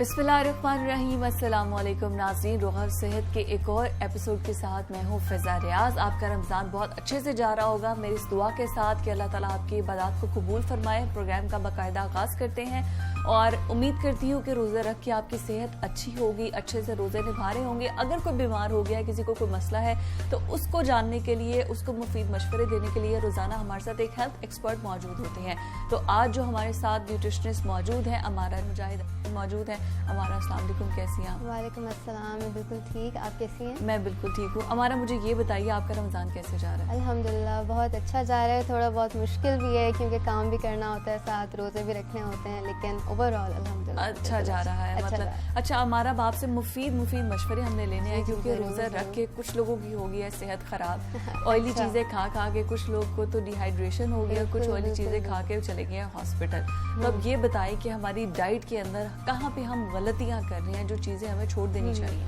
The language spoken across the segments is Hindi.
बिस्मिल्लाहिर्रहमानिर्रहीम। अस्सलाम वालेकुम नाज़रीन, रोहा सेहत के एक और एपिसोड के साथ मैं हूँ फ़िज़ा रियाज। आपका रमज़ान बहुत अच्छे से जा रहा होगा मेरी इस दुआ के साथ कि अल्लाह ताला आपकी इबादत को कबूल फरमाए। प्रोग्राम का बाकायदा आगाज़ करते हैं और उम्मीद करती हूँ कि रोज़े रख के आपकी सेहत अच्छी होगी, अच्छे से रोज़े निभा रहे होंगे। अगर कोई बीमार हो गया है, किसी को कोई मसला है, तो उसको जानने के लिए, उसको मुफीद मशवरे देने के लिए रोज़ाना हमारे साथ एक हेल्थ एक्सपर्ट मौजूद होते हैं। तो आज जो हमारे साथ न्यूट्रिशनिस्ट मौजूद हैं, अमारा मुजाहिद मौजूद है। अमारा, अस्सलाम वालेकुम, कैसी हैं आप? वालेकुम अस्सलाम, मैं बिल्कुल ठीक, आप कैसी हैं? मैं बिल्कुल ठीक हूँ। अमारा, मुझे ये बताइए आपका रमज़ान कैसे जा रहा है? अल्हम्दुलिल्लाह बहुत अच्छा जा रहा है। थोड़ा बहुत मुश्किल भी है क्योंकि काम भी करना होता है, साथ रोज़े भी रखने होते हैं, लेकिन ओवरऑल अल्हम्दुलिल्लाह अच्छा जा रहा है। मतलब अच्छा अमारा, बाप से मुफीद मशवरे हमने लेने हैं क्योंकि रोज़ा रख के कुछ लोगों की हो गई है सेहत ख़राब। ऑयली चीज़ें खा के कुछ लोग को तो डिहाइड्रेशन हो गया, कुछ ऑयली चीज़ें खा के चले गए हैं हॉस्पिटल। तो अब ये बताइए कि हमारी डाइट के अंदर कहाँ पे हम गलतियाँ कर रहे हैं, जो चीज़ें हमें छोड़ देनी चाहिए?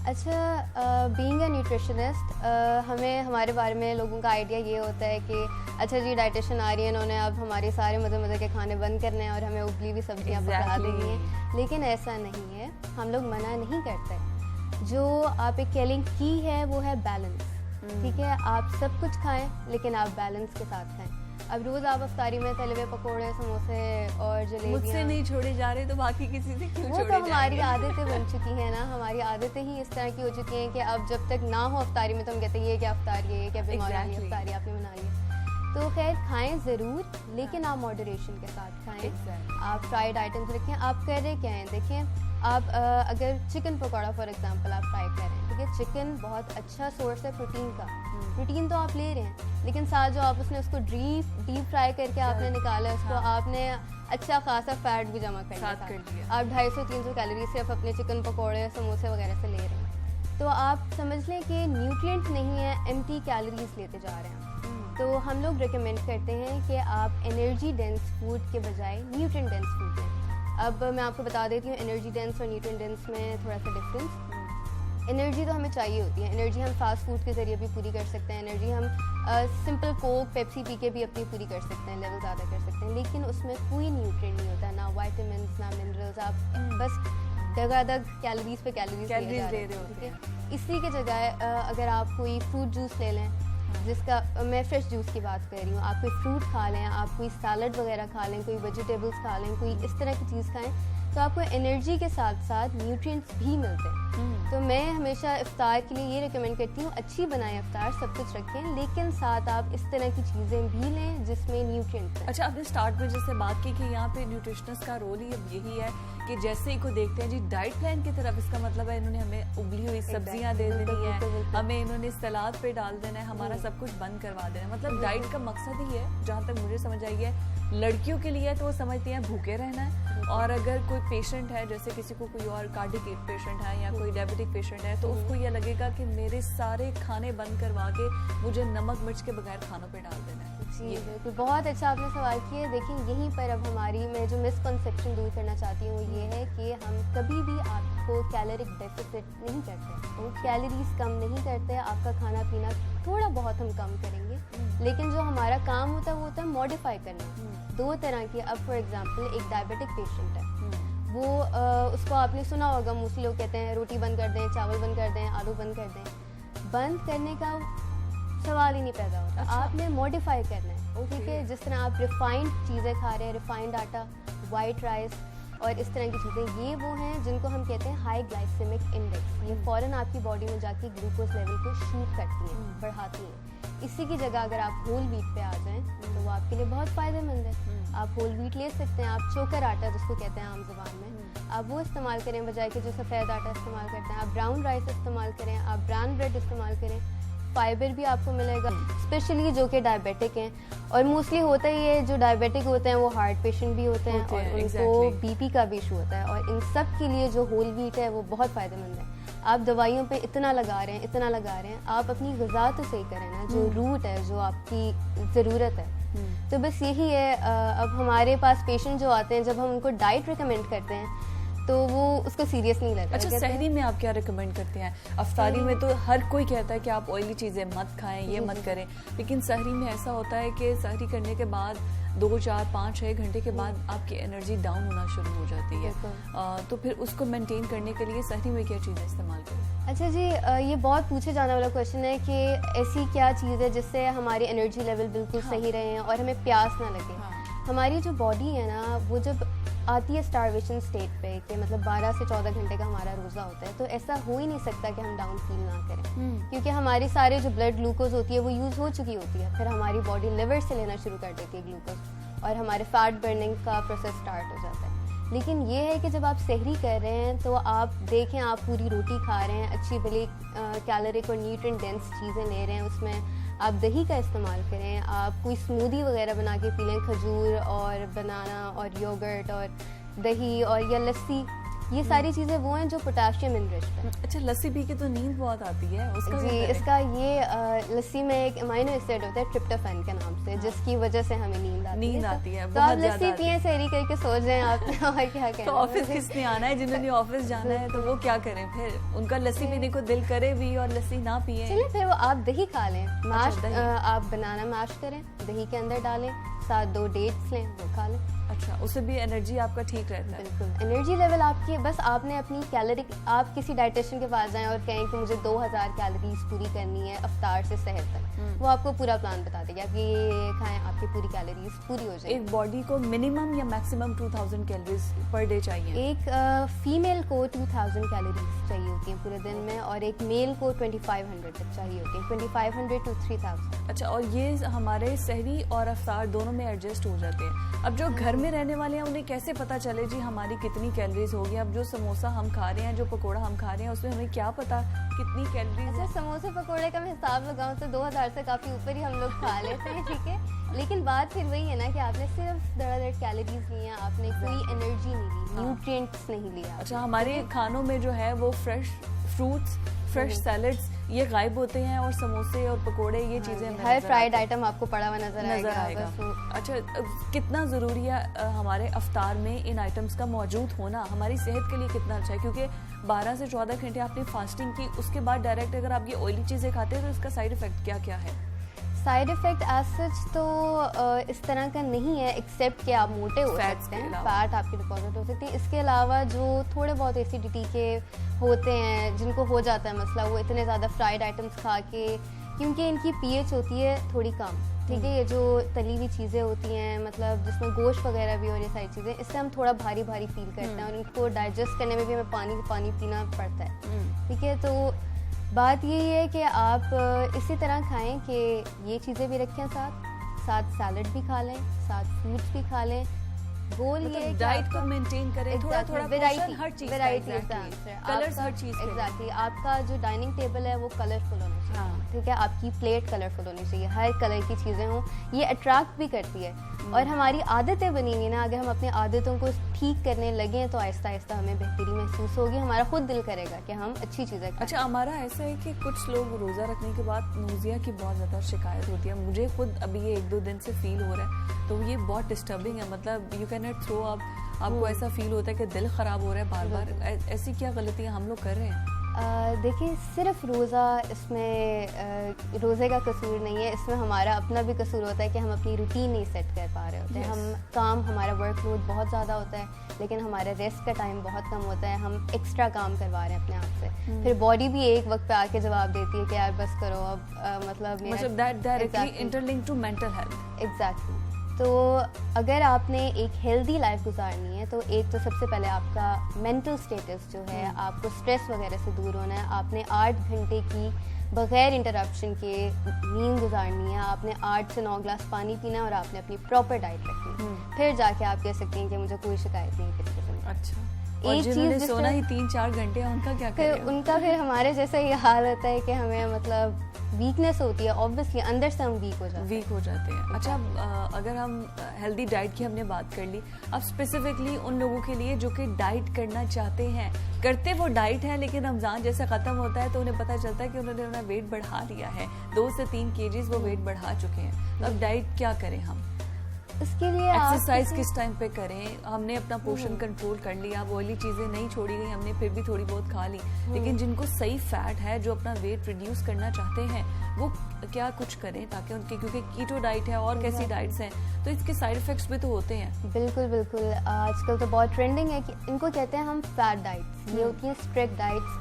अच्छा, बीइंग अ न्यूट्रिशनिस्ट हमें हमारे बारे में लोगों का आइडिया ये होता है कि अच्छा जी डाइटिशियन आ रही है, इन्होंने अब हमारे सारे मज़े के खाने बंद करने हैं और हमें उबली हुई सब्जियाँ पका देनी है। लेकिन ऐसा नहीं है, हम लोग मना नहीं करते। जो आप एक कैलिंग की है वो है बैलेंस। ठीक है, आप सब कुछ खाएं लेकिन आप बैलेंस के साथ खाएं। अब रोज़ आप अफ्तारी में तले हुए पकौड़े, समोसे और जलेबियाँ मुझसे नहीं छोड़े जा रहे तो बाकी किसी से क्यों वो छोड़े तो हमारी आदतें बन चुकी हैं ना, हमारी आदतें ही इस तरह की हो चुकी हैं कि अब जब तक ना हो अफ्तारी में तो हम कहते हैं ये क्या अफ्तारी है, ये क्या बीमारी है, अफ्तारी आपने बना ली है। तो खैर खाएं ज़रूर, लेकिन आप मॉडरेशन के साथ खाएं। आप फ्राइड आइटम्स रखें। आप कह रहे क्या हैं, देखें आप अगर चिकन पकौड़ा फॉर एग्जांपल आप फ्राई कर रहे हैं, ठीक है, चिकन बहुत अच्छा सोर्स है प्रोटीन का। प्रोटीन तो आप ले रहे हैं, लेकिन साथ जो आप उसने उसको डीप फ्राई करके आपने निकाला, उसको आपने अच्छा खासा फैट भी जमा कर दिया। आप 250-300 कैलोरी सिर्फ अपने चिकन पकौड़े, समोसे वगैरह से ले रहे हैं। तो आप समझ लें कि न्यूट्रिएंट नहीं है, एम्प्टी कैलोरीज लेते जा रहे हैं। तो हम लोग रिकमेंड करते हैं कि आप एनर्जी डेंस फूड के बजाय न्यूट्रिएंट डेंस फूड लें। अब मैं आपको बता देती हूँ एनर्जी डेंस और न्यूट्रिएंट डेंस में थोड़ा सा डिफरेंस। एनर्जी तो हमें चाहिए होती है, एनर्जी हम फास्ट फूड के ज़रिए भी पूरी कर सकते हैं, एनर्जी हम सिंपल कोक, पेप्सी पी के भी अपनी पूरी कर सकते हैं, लेवल ज़्यादा कर सकते हैं, लेकिन उसमें कोई न्यूट्रिएंट नहीं होता, ना वाइटामिन ना मिनरल्स। आप बस दगादग कैलोरीज पे कैलोरीज ले रहे होते हैं। इसी की जगह अगर आप कोई फ्रूट जूस ले लें, जिसका मैं फ्रेश जूस की बात कर रही हूँ, आप कोई फ्रूट खा लें, आप कोई सैलड वगैरह खा लें, कोई वेजिटेबल्स खा लें, कोई इस तरह की चीज़ खाएं, तो आपको एनर्जी के साथ साथ न्यूट्रिएंट्स भी मिलते हैं। तो मैं हमेशा इफ्तार के लिए ये रिकमेंड करती हूँ, अच्छी बनाएं इफ्तार, सब कुछ रखें, लेकिन साथ आप इस तरह की चीज़ें भी लें जिसमें न्यूट्रिएंट्स हैं। अच्छा, आपने स्टार्ट में जैसे बात की कि यहाँ पे न्यूट्रिशनिस्ट का रोल ही अब यही है कि जैसे ही को देखते हैं जी डाइट प्लान की तरफ, इसका मतलब है इन्होंने हमें उबली हुई सब्जियां दे देनी है, हमें इन्होंने सलाद पे डाल देना है, हमारा सब कुछ बंद करवा देना है। मतलब डाइट का मकसद ही है, जहाँ तक मुझे समझ आई है, लड़कियों के लिए तो वो समझती हैं भूखे रहना है, और अगर कोई पेशेंट है, जैसे किसी को कोई और कार्डिक पेशेंट है या कोई डायबिटिक पेशेंट है, तो उसको यह लगेगा कि मेरे सारे खाने बंद करवा के मुझे नमक मिर्च के बगैर खानों पे डाल देना है। जी बिल्कुल, बहुत अच्छा आपने सवाल किया है। देखिए यहीं पर अब मैं जो मिसकंसेप्शन दूर करना चाहती हूँ ये है कि हम कभी भी आपको कैलोरिक डेफिसिट नहीं करते, वो कैलोरीज कम नहीं करते, आपका खाना पीना थोड़ा बहुत हम कम करेंगे, लेकिन जो हमारा काम होता है वो होता है मॉडिफाई करना। दो तरह की, अब फॉर एग्जांपल एक डायबिटिक पेशेंट है, वो उसको आपने सुना होगा, मोस्टली लोग कहते हैं रोटी बंद कर दें, चावल बंद कर दें, आलू बंद कर दें। बंद करने का सवाल ही नहीं पैदा होता। अच्छा। आपने मॉडिफाई करना है, ठीक है, जिस तरह आप रिफाइंड चीज़ें खा रहे हैं, रिफाइंड आटा, वाइट राइस और इस तरह की चीज़ें, ये वो हैं जिनको हम कहते हैं हाई ग्लाइसेमिक इंडेक्स। ये फ़ौरन आपकी बॉडी में जाके ग्लूकोज लेवल को शूट करती हैं, बढ़ाती हैं। इसी की जगह अगर आप होल व्हीट पे आ जाएं तो वो आपके लिए बहुत फ़ायदेमंद है। आप होल व्हीट ले सकते हैं, आप चोकर आटा जिसको कहते हैं आम ज़ुबान में, आप वो इस्तेमाल करें बजाय कि जो सफ़ेद आटा इस्तेमाल करते हैं। आप ब्राउन राइस इस्तेमाल करें, आप ब्राउन ब्रेड इस्तेमाल करें, फाइबर भी आपको मिलेगा, स्पेशली जो कि डायबिटिक हैं। और मोस्टली होता ही है, जो डायबिटिक होते हैं वो हार्ट पेशेंट भी होते हैं और उनको बीपी का भी इशू होता है, और इन सब के लिए जो होल व्हीट है वो बहुत फ़ायदेमंद है। आप दवाइयों पे इतना लगा रहे हैं, आप अपनी ग़िज़ा तो सही करें ना, जो रूट है, जो आपकी ज़रूरत है। तो बस यही है। अब हमारे पास पेशेंट जो आते हैं, जब हम उनको डाइट रिकमेंड करते हैं तो वो उसको सीरियस नहीं लेता। अच्छा, सहरी में आप क्या रिकमेंड करते हैं? अफ्तारी में तो हर कोई कहता है कि आप ऑयली चीज़ें मत खाएं, ये मत करें, लेकिन सहरी में ऐसा होता है कि सहरी करने के बाद 2, 4, 5, 6 घंटे के बाद आपकी एनर्जी डाउन होना शुरू हो जाती है। तो फिर उसको मेंटेन करने के लिए सहरी में क्या चीज़ें इस्तेमाल करें? अच्छा जी, ये बहुत पूछे जाने वाला क्वेश्चन है कि ऐसी क्या चीज़ है जिससे हमारी एनर्जी लेवल बिल्कुल सही रहे और हमें प्यास ना लगे। हमारी जो बॉडी है ना, वो जब आती है स्टारवेशन स्टेट पे कि मतलब 12 से 14 घंटे का हमारा रोज़ा होता है, तो ऐसा हो ही नहीं सकता कि हम डाउन फील ना करें, क्योंकि हमारी सारे जो ब्लड ग्लूकोज होती है वो यूज़ हो चुकी होती है। फिर हमारी बॉडी लिवर से लेना शुरू कर देती है ग्लूकोज और हमारे फैट बर्निंग का प्रोसेस स्टार्ट हो जाता है। लेकिन ये है कि जब आप सहरी कर रहे हैं तो आप देखें, आप पूरी रोटी खा रहे हैं, अच्छी भली कैलोरिक और न्यूट्रिएंट डेंस चीज़ें ले रहे हैं, उसमें आप दही का इस्तेमाल करें, आप कोई स्मूदी वगैरह बना के पी लें, खजूर और बनाना और योगर्ट और दही और या लस्सी, ये सारी चीज़ें वो हैं जो पोटेशियम इनरिच्ड है। अच्छा, लस्सी पी के तो नींद बहुत आती है, उसका जी, इसका ये लस्सी में एक अमाइनो एसिड होता है ट्रिप्टोफैन के नाम से, जिसकी वजह से हमें नींद आती है। तो आप लस्सी पिए, सहरी करके सो जाएं आप और क्या करें। तो ऑफिस किसने आना है, जिन्होंने ऑफिस जाना है तो वो क्या करें फिर? उनका लस्सी पीने को दिल करे भी और लस्सी ना पिए, चलिए फिर वो आप दही खा लें, मैश आप बनाना मैश करें, दही के अंदर डालें, साथ 2 डेट्स लें, वो खा लें। अच्छा, उससे भी एनर्जी आपका ठीक रहता है? बिल्कुल, एनर्जी लेवल आपकी, बस आपने अपनी कैलोरी, आप किसी डाइटिशियन के पास जाएं और कहें कि मुझे 2000 कैलोरीज पूरी करनी है अफ्तार से सहर तक, वो आपको पूरा प्लान बता देगा कि ये खाएं, आपकी पूरी कैलोरीज पूरी हो जाएगी। एक बॉडी को मिनिमम या मैक्सिमम 2000 कैलोरीज पर डे चाहिए? एक फीमेल को 2000 कैलोरीज चाहिए होती हैं पूरे दिन में, और एक मेल को 2500 तक चाहिए होती है, 2500 to 3000। अच्छा, और ये हमारे सहरी और अफ्तार दोनों में एडजस्ट हो जाते हैं। अब जो घर में रहने वाले हैं उन्हें कैसे पता चले जी हमारी कितनी कैलोरीज होगी? अब जो समोसा हम खा रहे हैं, जो पकोड़ा हम खा रहे हैं, उसमें हमें क्या पता कितनी कैलोरीज है? समोसे पकोड़े का मैं हिसाब लगाऊं तो 2000 से काफ़ी ऊपर ही हम लोग खा लेते हैं, ठीक है, लेकिन बात फिर वही है ना कि आपने सिर्फ धड़ाधड़ कैलोरीज ली हैं, आपने कोई एनर्जी नहीं ली, न्यूट्रिएंट्स नहीं लिया। अच्छा, हमारे खानों में जो है वो फ्रेश फ्रूट्स, फ्रेश सैलड्स ये गायब होते हैं, और समोसे और पकोड़े ये चीज़ें हर फ्राइड आइटम आपको पड़ा हुआ नजर आएगा। अच्छा, कितना ज़रूरी है हमारे अफ्तार में इन आइटम्स का मौजूद होना हमारी सेहत के लिए कितना अच्छा है? क्योंकि 12 से 14 घंटे आपने फास्टिंग की, उसके बाद डायरेक्ट अगर आप ये ऑयली चीज़ें खाते हैं तो इसका साइड इफेक्ट क्या क्या है? साइड इफेक्ट एज सच तो इस तरह का नहीं है, एक्सेप्ट कि आप मोटे हो सकते हैं, फैट आपकी डिपॉजिट हो सकती है। इसके अलावा जो थोड़े बहुत एसिडिटी के होते हैं, जिनको हो जाता है मसला, वो इतने ज़्यादा फ्राइड आइटम्स खा के, क्योंकि इनकी पीएच होती है थोड़ी कम, ठीक है, ये जो तली हुई चीज़ें होती हैं, मतलब जिसमें गोश्त वगैरह भी और ये सारी चीज़ें, इससे हम थोड़ा भारी भारी फील करते हैं और इनको डाइजेस्ट करने में भी हमें पानी पीना पड़ता है, ठीक है। तो बात यही है कि आप इसी तरह खाएं कि ये चीज़ें भी रखें, साथ सैलड भी खा लें, साथ फ्रूट्स भी खा लें। गोल ये है कि डाइट को मेंटेन करें, थोड़ा थोड़ा वैरायटी, हर चीज वैरायटी कलर्स हर चीज एग्जैक्टली। आपका जो डाइनिंग टेबल है वो कलरफुल होना चाहिए, ठीक है, आपकी प्लेट कलरफुल होनी चाहिए, हर कलर की चीज़ें हों, ये अट्रैक्ट भी करती है। और हमारी आदतें बनी हुई ना, अगर हम अपनी आदतों को ठीक करने लगे तो आहिस्ता आहिस्ता हमें बेहतरी महसूस होगी, हमारा खुद दिल करेगा कि हम अच्छी चीज़ें खाएं। अच्छा, हमारा ऐसा है कि कुछ लोग रोज़ा रखने के बाद नोज़िया की बहुत ज़्यादा शिकायत होती है, मुझे खुद अभी ये 1-2 दिन से फील हो रहा है, तो ये बहुत डिस्टर्बिंग है, मतलब you can not throw up, आपको ऐसा फील होता है कि दिल ख़राब हो रहा है बार बार। ऐसी क्या गलतियाँ हम लोग कर रहे हैं? देखिए, सिर्फ रोज़ा इसमें रोज़े का कसूर नहीं है, इसमें हमारा अपना भी कसूर होता है कि हम अपनी रूटीन नहीं सेट कर पा रहे होते हैं। हम हमारा वर्कलोड बहुत ज़्यादा होता है, लेकिन हमारे रेस्ट का टाइम बहुत कम होता है, हम एक्स्ट्रा काम करवा रहे हैं अपने आप से। फिर बॉडी भी एक वक्त पे आके जवाब देती है कि यार बस करो अब, मतलब that directly interlinked to mental health. Exactly. तो अगर आपने एक हेल्दी लाइफ गुजारनी है तो एक तो सबसे पहले आपका मेंटल स्टेटस जो है, आपको स्ट्रेस वगैरह से दूर होना है, आपने 8 घंटे की बगैर इंटरप्शन के नींद गुजारनी है, आपने 8 से 9 ग्लास पानी पीना है, और आपने अपनी प्रॉपर डाइट रखनी है, फिर जाके आप कह सकते हैं कि मुझे कोई शिकायत नहीं किसी किस्म की। अच्छा, एक चीज़ सोना ही 3-4 घंटे है, उनका क्या करें? उनका फिर हमारे जैसा ये हाल होता है कि हमें मतलब वीकनेस होती है, ऑब्वियसली अंदर से हम वीक हो जाते हैं। अच्छा, अगर हम हेल्दी डाइट की हमने बात कर ली, अब स्पेसिफिकली उन लोगों के लिए जो कि डाइट करना चाहते हैं, करते वो डाइट है, लेकिन रमज़ान जैसे ख़त्म होता है तो उन्हें पता चलता है कि उन्होंने अपना वेट बढ़ा लिया है, 2 से 3 kgs वो वेट बढ़ा चुके हैं, अब डाइट क्या करें हम? इसके लिए एक्सरसाइज किस टाइम पे करें, हमने अपना पोषण कंट्रोल कर लिया, ऑयली चीजें नहीं छोड़ी गई, हमने फिर भी थोड़ी बहुत खा ली, लेकिन जिनको सही फैट है, जो अपना वेट रिड्यूस करना चाहते हैं, वो क्या कुछ करें ताकि उनके, क्योंकि कीटो डाइट है और कैसी डाइट्स हैं, तो इसके साइड इफेक्ट्स भी तो होते हैं। बिल्कुल बिल्कुल, आजकल तो बहुत ट्रेंडिंग है कि इनको कहते हैं हम फैट डाइट्स, ये होती हैं स्ट्रिक्ट डाइट्स।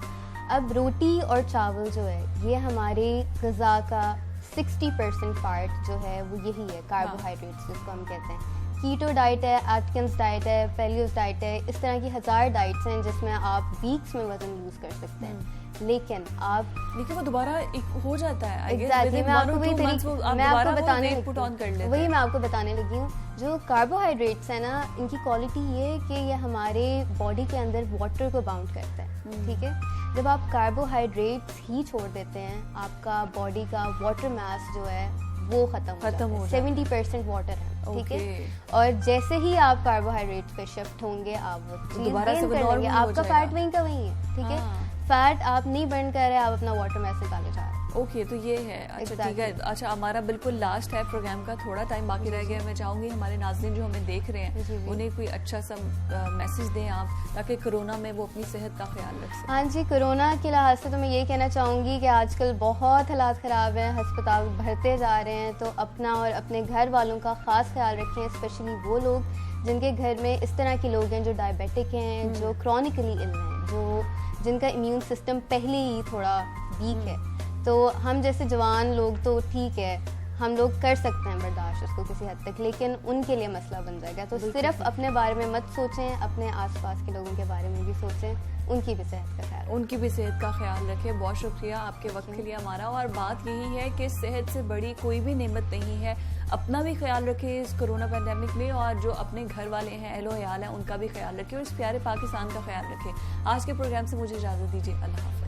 अब रोटी और चावल जो है, ये हमारे ग़िज़ा का 60% पार्ट जो है वो यही है, कार्बोहाइड्रेट्स जिसको हम कहते हैं। कीटो डाइट है, एटकिंस डाइट है, पेलियोस डाइट है, इस तरह की 1000 डाइट्स हैं जिसमें आप वीक्स में वजन लूज कर सकते हैं, लेकिन वो दोबारा एक हो जाता है। एग्जैक्टली, मैं आपको वही मैं आपको बताने लगी हूँ। जो कार्बोहाइड्रेट्स है ना, इनकी क्वालिटी ये है कि ये हमारे बॉडी के अंदर वाटर को बाउंड करता है, ठीक है। जब आप कार्बोहाइड्रेट्स ही छोड़ देते हैं, आपका बॉडी का वाटर मास जो है वो खत्म हो 70% वाटर है, ठीक है। और जैसे ही आप कार्बोहाइड्रेट्स पे शिफ्ट होंगे, आप वो चीज गेन कर लेंगे, आपका फैट वहीं का वहीं है, ठीक है। फैट आप नहीं बर्न कर रहे, आप अपना वाटर मास निकाले जा रहे हैं। ओके, तो ये है। अच्छा ठीक है। अच्छा, हमारा बिल्कुल लास्ट है प्रोग्राम का, थोड़ा टाइम बाकी रह गया। मैं चाहूंगी हमारे नाज़रीन जो हमें देख रहे हैं, उन्हें कोई अच्छा सा मैसेज दें आप, ताकि कोरोना में वो अपनी सेहत का ख्याल रख सकें। हाँ जी, कोरोना के लिहाज से तो मैं ये कहना चाहूँगी कि आजकल बहुत हालात ख़राब हैं, अस्पताल भरते जा रहे हैं, तो अपना और अपने घर वालों का ख़ास ख्याल रखें, स्पेशली वो लोग जिनके घर में इस तरह के लोग हैं जो डायबिटिक हैं, जो क्रॉनिकली इल हैं, जिनका इम्यून सिस्टम पहले ही थोड़ा वीक है। तो हम जैसे जवान लोग तो ठीक है, हम लोग कर सकते हैं बर्दाश्त उसको किसी हद तक, लेकिन उनके लिए मसला बन जाएगा। तो सिर्फ अपने बारे में मत सोचें, अपने आसपास के लोगों के बारे में भी सोचें, उनकी भी सेहत का ख्याल रखें। बहुत शुक्रिया आपके वक्त के लिए हमारा। और बात यही है कि सेहत से बड़ी कोई भी नेमत नहीं है। अपना भी ख्याल रखें इस कोरोना पैंडेमिक में, और जो अपने घर वाले हैं, अहलो अयाल हैं, उनका भी ख्याल रखें, और इस प्यारे पाकिस्तान का ख्याल रखें। आज के प्रोग्राम से मुझे इजाज़त दीजिए। अल्लाह हाफ़िज़।